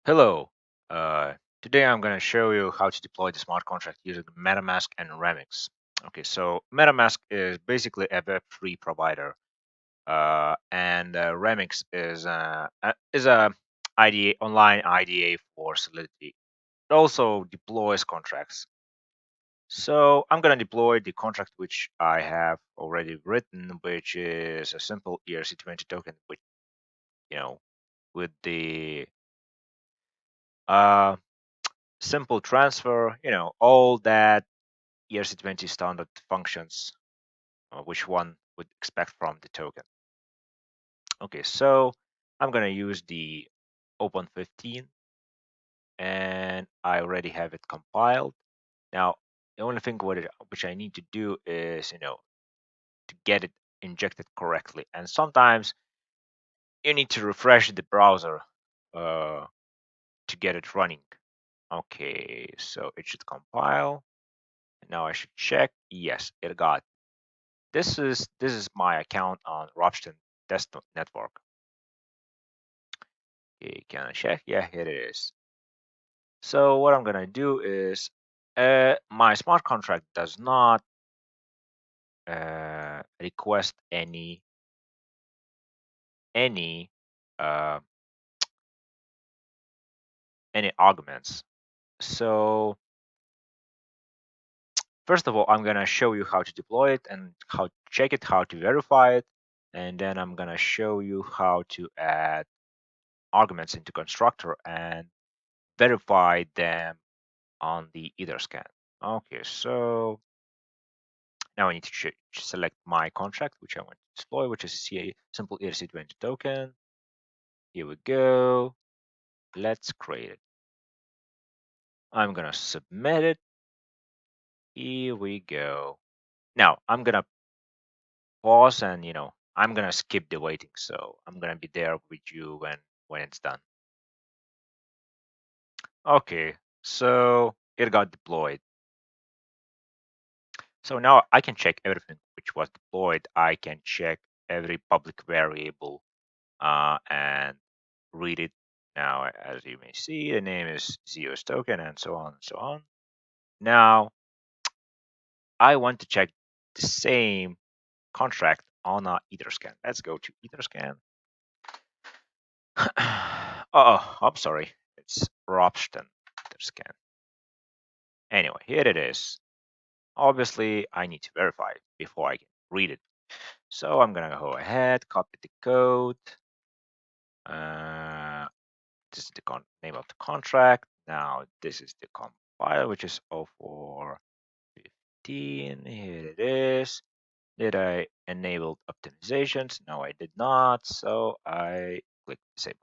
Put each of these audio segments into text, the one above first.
Hello. Uh, Today I'm going to show you how to deploy the smart contract using MetaMask and Remix. Okay, so MetaMask is basically a Web3 provider, and Remix is a IDA online IDA for Solidity. It also deploys contracts. So I'm going to deploy the contract which I have already written, which is a simple ERC20 token, which with the uh, simple transfer, all that ERC20 standard functions, which one would expect from the token. Okay, so I'm going to use the Open15 and I already have it compiled. Now, the only thing which I need to do is, to get it injected correctly. And sometimes you need to refresh the browser to get it running. Okay, so it should compile. Now I should check. Yes, it got. This is my account on Erc20 desktop network. Okay, can I check? Yeah, here it is. So what I'm gonna do is, my smart contract does not request any uh, any arguments. So first of all, I'm gonna show you how to deploy it and how to check it, how to verify it, and then I'm gonna show you how to add arguments into constructor and verify them on the Etherscan. Okay, so now I need to select my contract, which I want to deploy, which is a simple ERC20 token. Here we go. Let's create it. I'm gonna submit it. Here we go. Now I'm gonna pause and I'm gonna skip the waiting. So I'm gonna be there with you when it's done. Okay, so it got deployed. So now I can check everything which was deployed. I can check every public variable and read it. Now, as you may see, the name is Zeus token and so on and so on. Now, I want to check the same contract on Etherscan. Let's go to Etherscan. Oh, I'm sorry. It's Erc20 Etherscan. Anyway, here it is. Obviously, I need to verify it before I can read it. So I'm gonna go ahead, copy the code. This is the name of the contract. Now this is the compile, which is 0415. Here it is. Did I enable optimizations? No, I did not. So I click disable.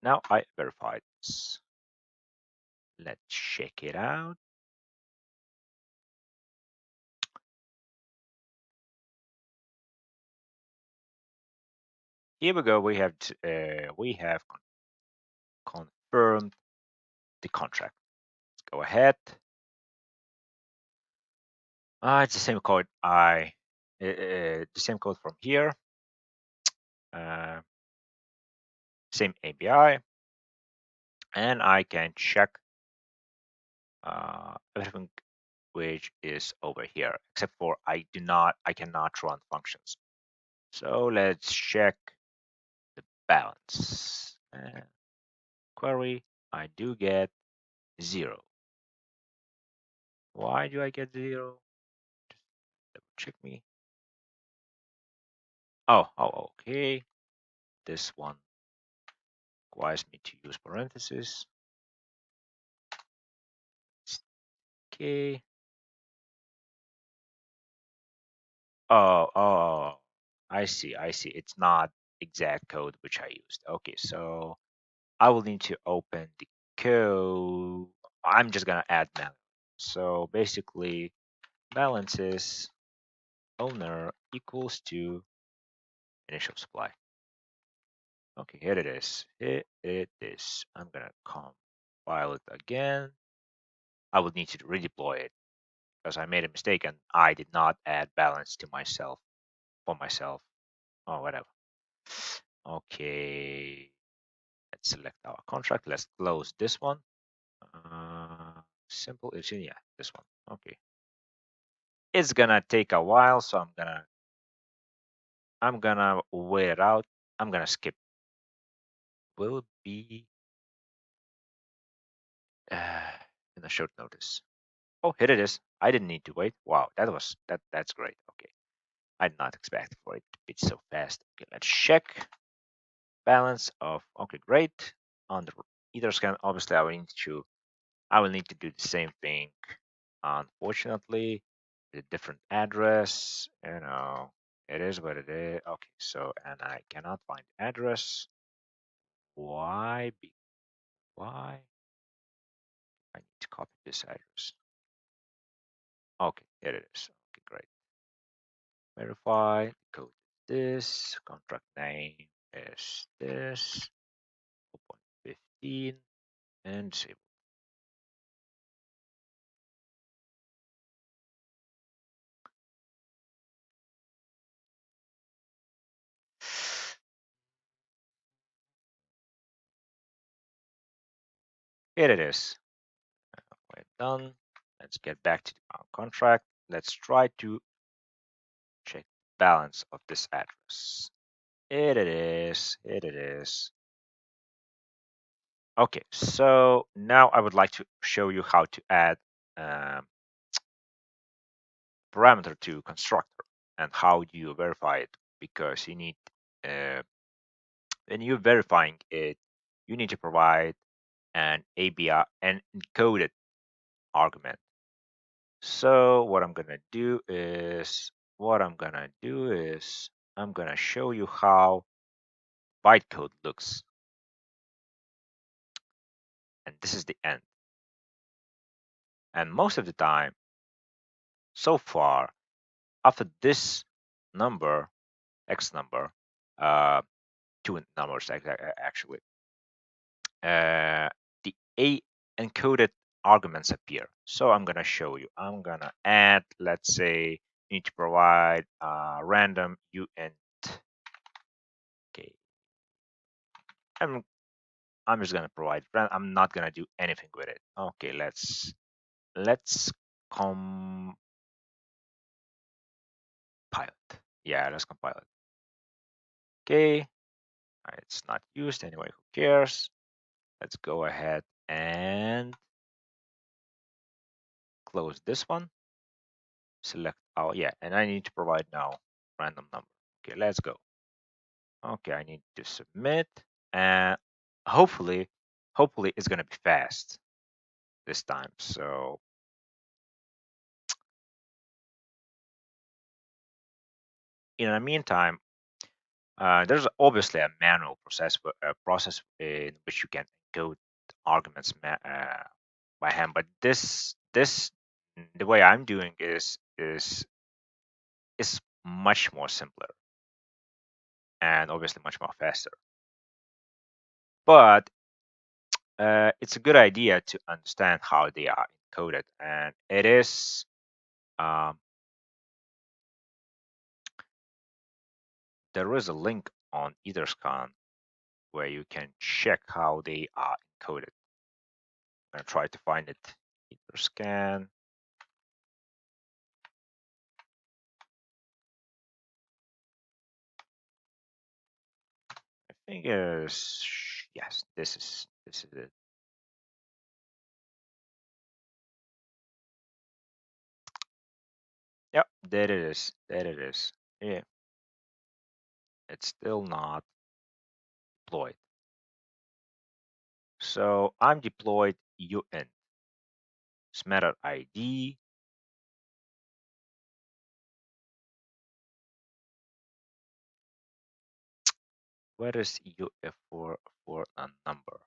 Now I verified this. Let's check it out. Here we go. We have confirmed the contract. Let's go ahead. It's the same code. The same code from here. Same API, and I can check everything which is over here, except for I cannot run functions. So let's check the balance. Query, I do get 0. Why do I get 0? Just double check me. Oh, okay. This one requires me to use parentheses. Okay. Oh, I see. It's not exact code which I used. Okay, so I will need to open the code. I'm just gonna add balance. So basically, balance is owner equals to initial supply. Okay, here it is. Here it is. I'm gonna compile it again. I would need to redeploy it because I made a mistake and I did not add balance to myself for myself or whatever. Okay, Let's select our contract. Let's close this one. Simple is yeah, this one. Okay. It's gonna take a while, so I'm gonna wait it out. I'm gonna skip. Will be in a short notice. Oh, here it is. I didn't need to wait. Wow, that's great. Okay. I did not expect for it to be so fast. Okay, let's check balance of okay, great. On the either scan, obviously I will need to do the same thing. Unfortunately, the different address, it is what it is. Okay, so and I cannot find the address. Why? Why? I need to copy this address. Okay, here it is. Okay, great. Verify, code this, contract name is this, 0.15, and save. Here it is. We're done. Let's get back to our contract. Let's try to check the balance of this address. Here it is. Here it is. Okay, so now I would like to show you how to add um, parameter to constructor and how do you verify it, because you need when you're verifying it, you need to provide an ABI, an encoded argument. So what I'm gonna do is I'm gonna show you how bytecode looks, and this is the end. And most of the time, so far, after this number, X number, uh, two numbers actually, uh, the A encoded arguments appear. So I'm gonna show you. I'm gonna add, let's say, you need to provide random uint. Okay, I'm just gonna provide. I'm not gonna do anything with it. Okay, let's compile it. Yeah, let's compile it. Okay, it's not used anyway. Who cares? Let's go ahead and close this one. Select yeah, and I need to provide now random number. Okay, let's go. Okay, I need to submit, and hopefully it's gonna be fast this time. So in the meantime, there's obviously a manual process in which you can encode arguments by hand, but this the way I'm doing is much more simpler and obviously much more faster. But it's a good idea to understand how they are encoded, and it is um, there is a link on Etherscan where you can check how they are encoded. I'm gonna try to find it. Etherscan. I think is yes. This is it. Yep, there it is. There it is. Yeah, it's still not deployed. So I'm deployed uint. Smatter ID. Where is UF for a number?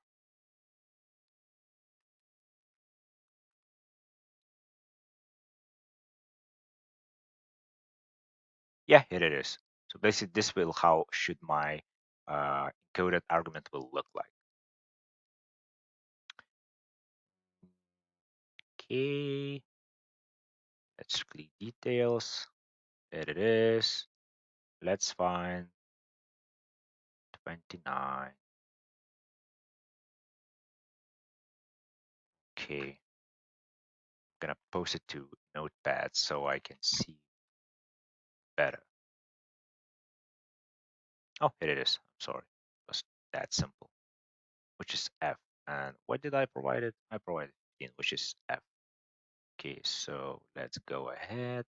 Yeah, here it is. So basically, this will how should my encoded argument will look like. Okay, let's click details. There it is. Let's find 29. Okay, I'm gonna post it to Notepad so I can see better. Oh, here it is. I'm sorry, it was that simple, which is F. And what did I provide it? I provided 15, which is F. Okay, so let's go ahead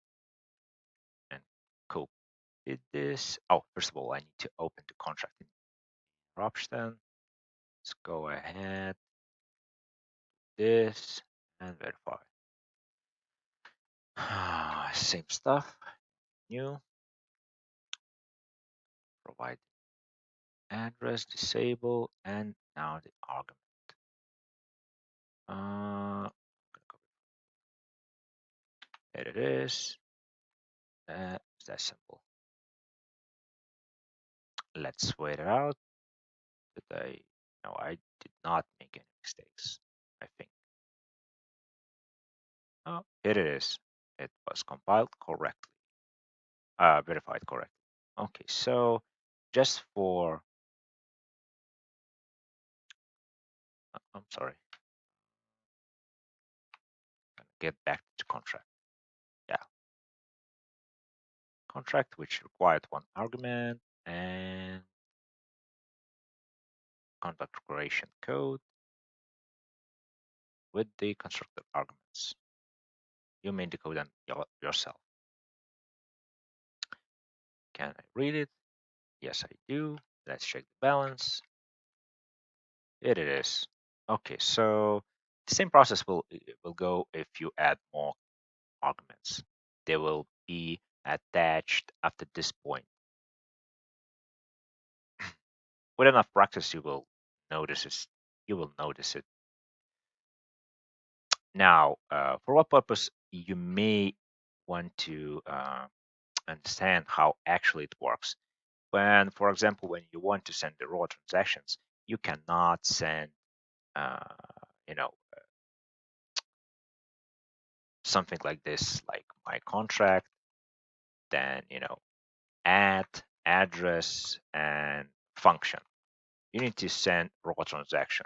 and copy this. Oh, first of all, I need to open the contract interruption. Let's go ahead, this, and verify. Same stuff, new, provide address, disable, and now the argument. Here it is. It's that simple. Let's wait it out. No, I did not make any mistakes, I think. Oh, here it is. It was compiled correctly, verified correctly. Okay, so just for, I'm sorry, get back to contract. Yeah, contract which required one argument and contract creation code with the constructor arguments. You made the code yourself. Can I read it? Yes, I do. Let's check the balance. It is. Okay, so the same process will go if you add more arguments. They will be attached after this point. With enough practice, you will notice it. You will notice it. Now, for what purpose you may want to understand how actually it works. When, for example, when you want to send the raw transactions, you cannot send, uh, you know, something like this, like my contract, then add address and function. You need to send raw transaction,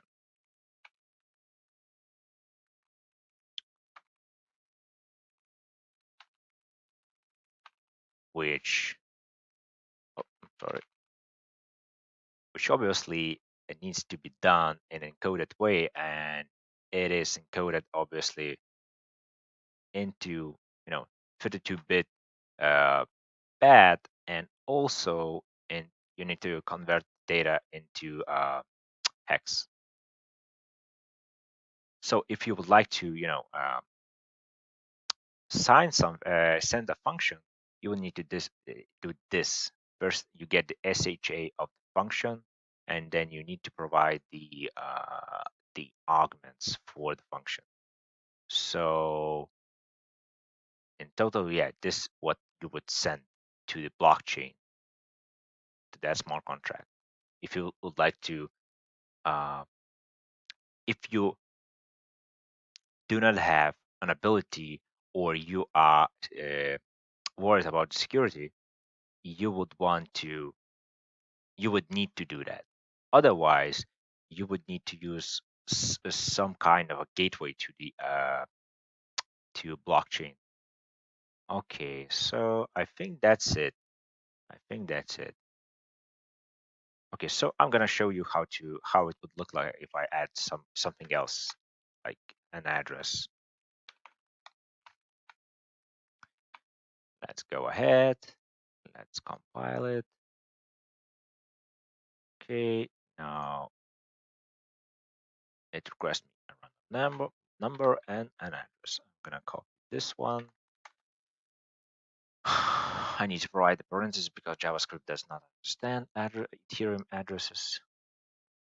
which sorry, which obviously it needs to be done in an encoded way, and it is encoded obviously into 32-bit pad, and also you need to convert data into hex. So if you would like to send a function, you will need to do this. First, you get the SHA of the function, and then you need to provide the arguments for the function. So in total, yeah, this is what you would send to the blockchain, to that smart contract. If you would like to, if you do not have an ability, or you are worried about security, you would need to do that. Otherwise, you would need to use some kind of a gateway to the to blockchain. Okay, so I think that's it. I think that's it. Okay, so I'm gonna show you how it would look like if I add something else, like an address. Let's go ahead. Let's compile it. Okay, now it requests me a random number and an address. I'm gonna copy this one. I need to provide the parentheses because JavaScript does not understand Ethereum addresses.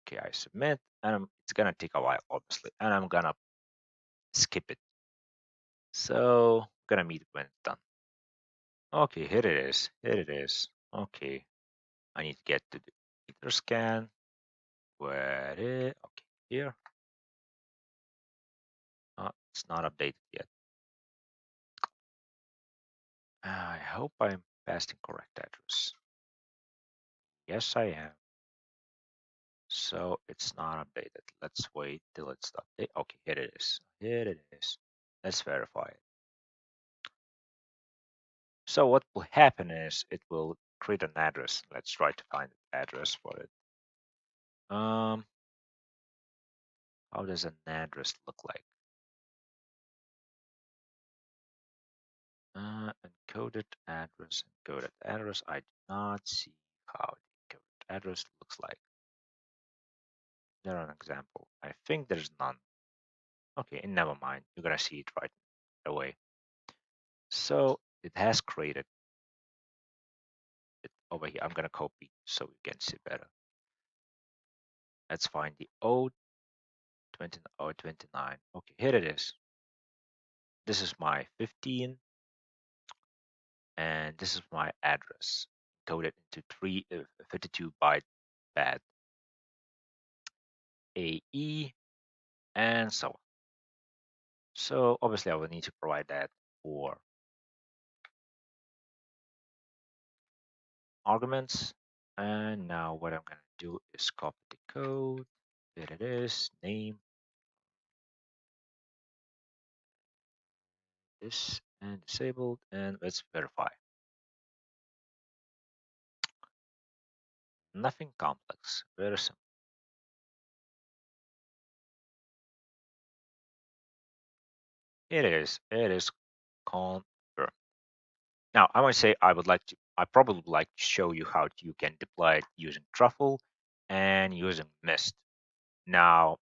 Okay, I submit, and it's gonna take a while, obviously, and I'm gonna skip it. So I'm gonna meet it when it's done. Okay, here it is. Here it is. Okay, I need to get to the ether scan. Where it? Okay, here. It's not updated yet. I hope I'm pasting correct address. Yes, I am. So it's not updated. Let's wait till it's updated. Okay, here it is. Here it is. Let's verify it. So what will happen is it will create an address. Let's try to find the address for it. How does an address look like? Encoded address. I do not see how the encoded address looks like. Is there an example? I think there's none. Okay, never mind. You're gonna see it right away. So it has created it over here. I'm gonna copy so you can see better. Let's find the O20 or 29. Okay, here it is. This is my 15, and this is my address coded into 52 byte bad AE and so on. So obviously I will need to provide that for arguments. And now what I'm going to do is copy the code. There it is, name, this, and disabled, and let's verify. Nothing complex, very simple. It is confirmed. Now I might say I probably would like to show you how you can deploy it using Truffle and using Mist. Now,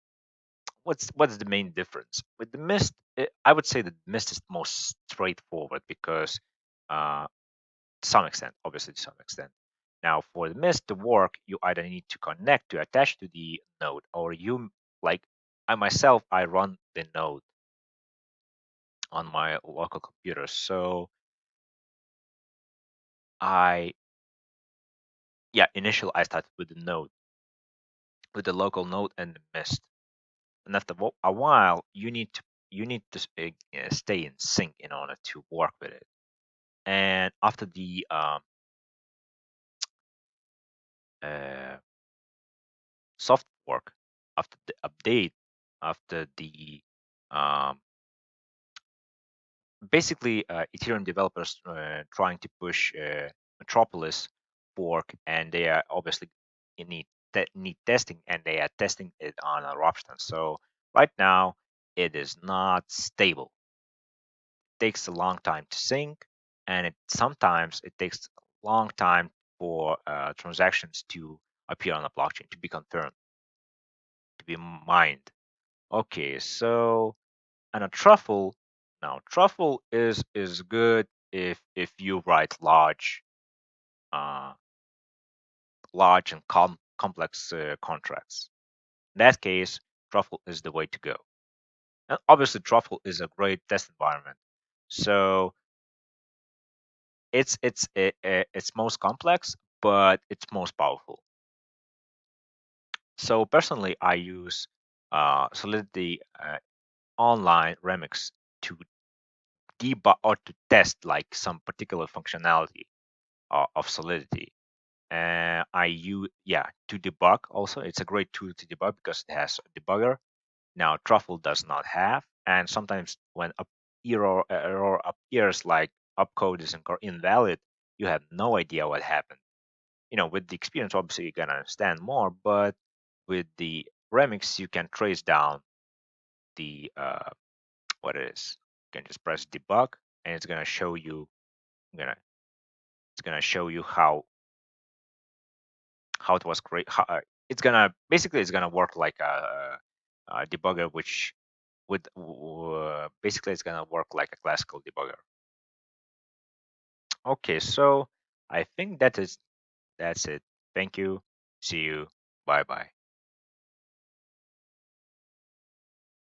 what's the main difference with the Mist? I would say that Mist is most straightforward because to some extent, obviously to some extent. Now, for the Mist to work, you either need to connect to attach to the node, or you like I myself, I run the node on my local computer. So I initially I started with the node, with the local node and the Mist, and after a while, you need to stay in sync in order to work with it. And after the uh, soft fork, after the update, after the um, basically Ethereum developers trying to push Metropolis fork, and they are obviously in need testing, and they are testing it on eruption. So right now it is not stable. It takes a long time to sync, and sometimes it takes a long time for transactions to appear on the blockchain, to be confirmed, to be mined. Okay, so and a truffle, now truffle is good if you write uh large and complex contracts. In that case, truffle is the way to go. And obviously truffle is a great test environment, so it's most complex, but it's most powerful. So personally I use Solidity online Remix to debug or to test like some particular functionality of Solidity. And I use to debug also. It's a great tool to debug because it has a debugger. Now Truffle does not have, and sometimes when a error appears like opcode is invalid, you have no idea what happened. With the experience, obviously you're gonna understand more, but with the remix, you can trace down the what it is. You can just press debug, and it's gonna show you. Gonna it's gonna show you how it was created. It's gonna basically it's gonna work like a debugger, which would basically it's gonna work like a classical debugger. Okay, so I think that's it. Thank you. See you. Bye bye.